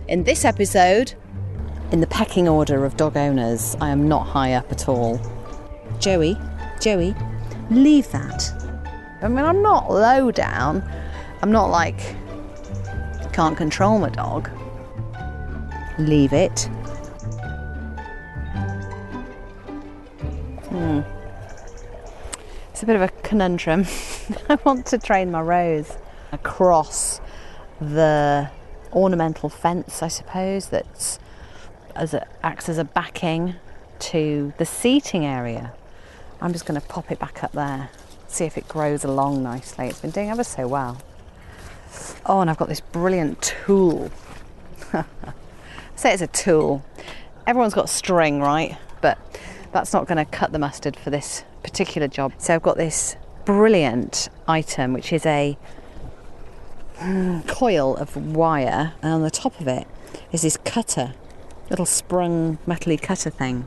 In this episode, in the pecking order of dog owners, I am not high up at all. Joey, leave that. I mean, I'm not low down. I'm not like, can't control my dog. Leave it. It's a bit of a conundrum. I want to train my Rose across the ornamental fence, I suppose, that acts as a backing to the seating area. I'm just going to pop it back up there, see if it grows along nicely. It's been doing ever so well. Oh, and I've got this brilliant tool. Say it's a tool. Everyone's got string, right? But that's not going to cut the mustard for this particular job. So I've got this brilliant item, which is a coil of wire, and on the top of it is this cutter, little sprung metally cutter thing.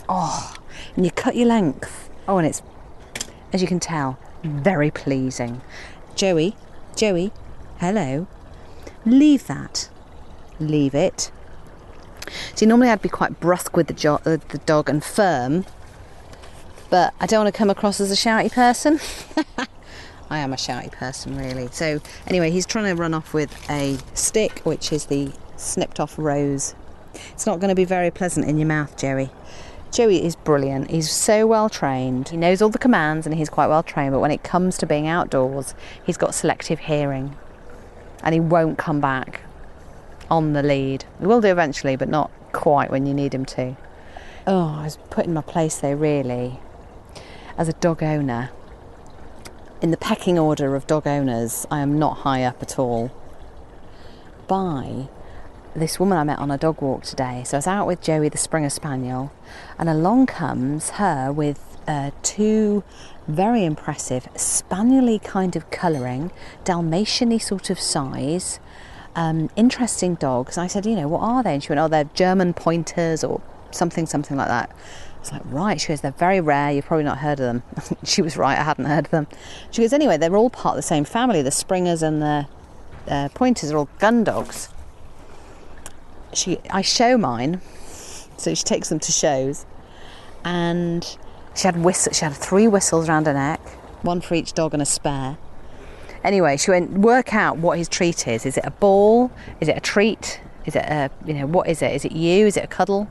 Oh, and you cut your length. Oh, and it's, as you can tell, very pleasing. Joey, hello. Leave that. Leave it. See, normally I'd be quite brusque with the dog and firm, but I don't want to come across as a shouty person. I am a shouty person, really. So anyway, he's trying to run off with a stick, which is the snipped off rose. It's not going to be very pleasant in your mouth, Joey. Joey is brilliant. He's so well trained. He knows all the commands and he's quite well trained, but when it comes to being outdoors, he's got selective hearing and he won't come back on the lead. He will do eventually, but not quite when you need him to. Oh, I was put in my place though, really, as a dog owner. In the pecking order of dog owners, I am not high up at all. By this woman I met on a dog walk today. So I was out with Joey, the Springer Spaniel, and along comes her with two very impressive spaniel-y kind of colouring, Dalmatian-y sort of size, interesting dogs. And I said, what are they? And she went, oh, they're German pointers or something like that. I was like, right. She goes, they're very rare. You've probably not heard of them. She was right. I hadn't heard of them. She goes, anyway, they're all part of the same family. The Springers and the pointers are all gun dogs. I show mine, so she takes them to shows, and she had 3 whistles around her neck, one for each dog and a spare. Anyway, she went, work out what his treat is. Is it a ball? Is it a treat? Is it what is it? Is it you? Is it a cuddle?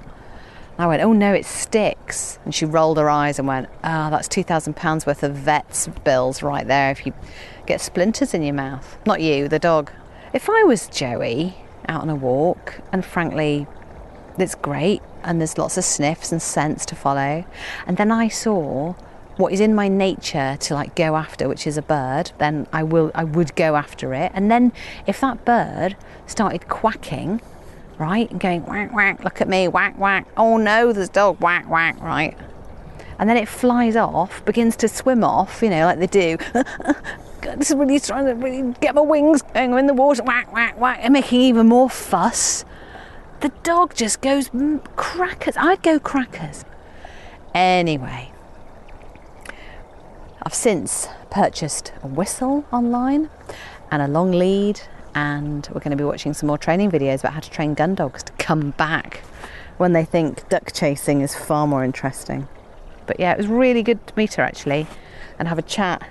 And I went, oh no, it's sticks. And she rolled her eyes and went, that's £2,000 worth of vet's bills right there if you get splinters in your mouth. Not you, the dog. If I was Joey out on a walk, and frankly, it's great, and there's lots of sniffs and scents to follow, and then I saw what is in my nature to go after, which is a bird, then I would go after it. And then if that bird started quacking, right, and going whack whack, look at me, whack whack, oh no, there's a dog, whack whack, right, and then it flies off, begins to swim off, like they do. This is really trying to really get my wings going in the water, whack whack whack, and making even more fuss. The dog just goes crackers. I'd go crackers. Anyway, I've since purchased a whistle online and a long lead, and we're going to be watching some more training videos about how to train gun dogs to come back when they think duck chasing is far more interesting. But yeah, it was really good to meet her actually and have a chat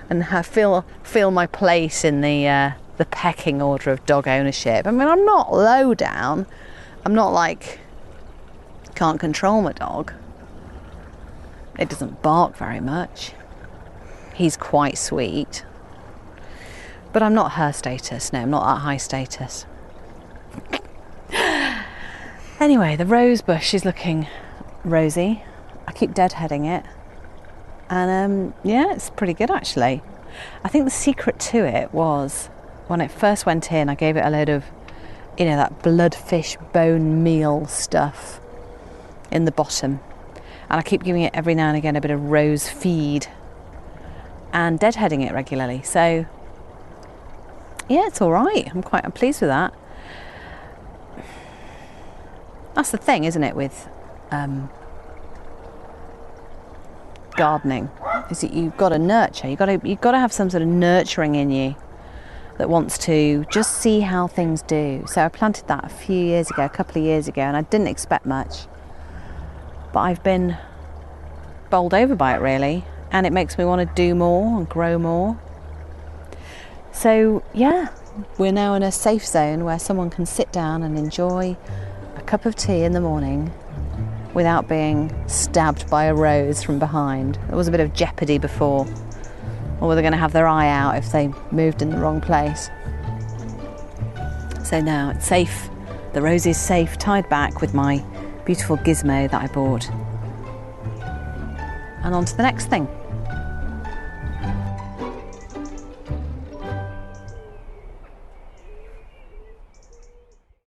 and feel my place in the pecking order of dog ownership. I mean, I'm not low down. I'm not like, can't control my dog. It doesn't bark very much. He's quite sweet. But I'm not her status. No, I'm not that high status. Anyway, the rose bush is looking rosy. I keep deadheading it. And yeah, it's pretty good actually. I think the secret to it was when it first went in, I gave it a load of, that bloodfish bone meal stuff in the bottom. And I keep giving it every now and again a bit of rose feed and deadheading it regularly. So yeah, it's all right. I'm pleased with that. That's the thing, isn't it, with gardening, is that you've got to nurture. You've got to have some sort of nurturing in you. that wants to just see how things do. So I planted that a couple of years ago, and I didn't expect much. But I've been bowled over by it really, and it makes me want to do more and grow more. So yeah, we're now in a safe zone where someone can sit down and enjoy a cup of tea in the morning without being stabbed by a rose from behind. There was a bit of jeopardy before, or were they going to have their eye out if they moved in the wrong place? So now it's safe. The rose is safe, tied back with my beautiful gizmo that I bought. And on to the next thing.